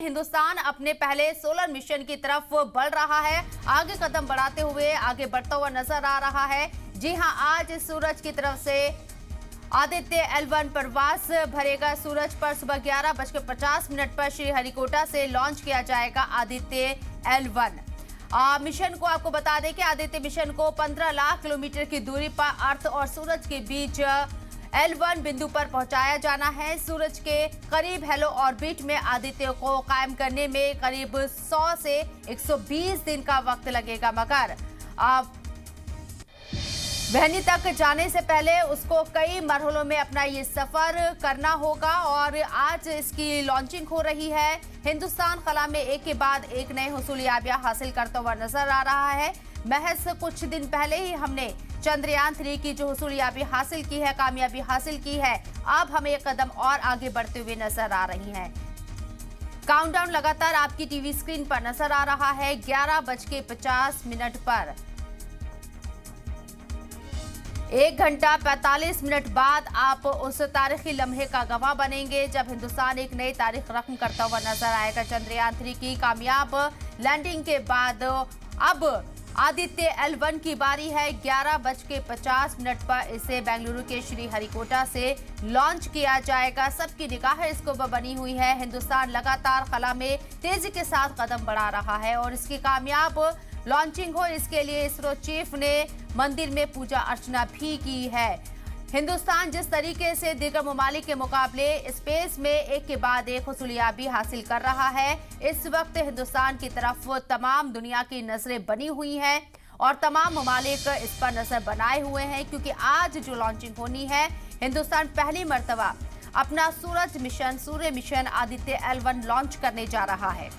हिंदुस्तान अपने पहले solar mission की तरफ बढ़ रहा है। आगे कदम बढ़ाते हुए आगे बढ़ता हुआ नजर आ रहा है। जी हां, आज सूरज की तरफ से आदित्य L1 प्रवास भरेगा। सूरज पर सुबह 11:50 पर श्रीहरिकोटा से लॉन्च किया जाएगा आदित्य L1 मिशन को। आपको बता दें कि आदित्य मिशन को 15 लाख किलोमीटर की दूरी पर अर्थ और सूरज के बीच L1 बिंदु पर पहुंचाया जाना है। सूरज के करीब हेलो ऑर्बिट में आदित्य को कायम करने में करीब 100 से 120 दिन का वक्त लगेगा, मगर वहनी तक जाने से पहले उसको कई मरहलों में अपना ये सफर करना होगा और आज इसकी लॉन्चिंग हो रही है। हिंदुस्तान खला में एक के बाद एक नए हुसूलियाबियां हासिल करता हुआ नजर आ रहा है। महज कुछ दिन पहले ही हमने चंद्रयान 3 की जो हुसूलियाबी हासिल की है, कामयाबी हासिल की है, अब हमें एक कदम और आगे बढ़ते हुए नजर आ रही हैं। काउंटडाउन लगातार आपकी टीवी स्क्रीन पर नजर आ रहा है। 11:50 पर 1 घंटा 45 मिनट बाद आप उस तारीखी लम्हे का गवाह बनेंगे जब हिंदुस्तान एक नई तारीख रकम करता हुआ नजर आएगा। चंद्रयान 3 की कामयाब लैंडिंग के बाद अब आदित्य L1 की बारी है। 11:50 पर इसे बेंगलुरु के श्रीहरिकोटा से लॉन्च किया जाएगा। सबकी निगाहें इसको बनी हुई है। हिंदुस्तान लगातार खला में तेजी के साथ कदम बढ़ा रहा है और इसकी कामयाब लॉन्चिंग हो, इसके लिए इसरो चीफ ने मंदिर में पूजा अर्चना भी की है। हिंदुस्तान जिस तरीके से दीगर ममालिक के मुकाबले स्पेस में एक के बाद एक हुसूलियाबी हासिल कर रहा है, इस वक्त हिंदुस्तान की तरफ तमाम दुनिया की नजरें बनी हुई हैं और तमाम ममालिक इस पर नजर बनाए हुए हैं, क्योंकि आज जो लॉन्चिंग होनी है, हिंदुस्तान पहली मर्तबा अपना सूर्य मिशन आदित्य L1 लॉन्च करने जा रहा है।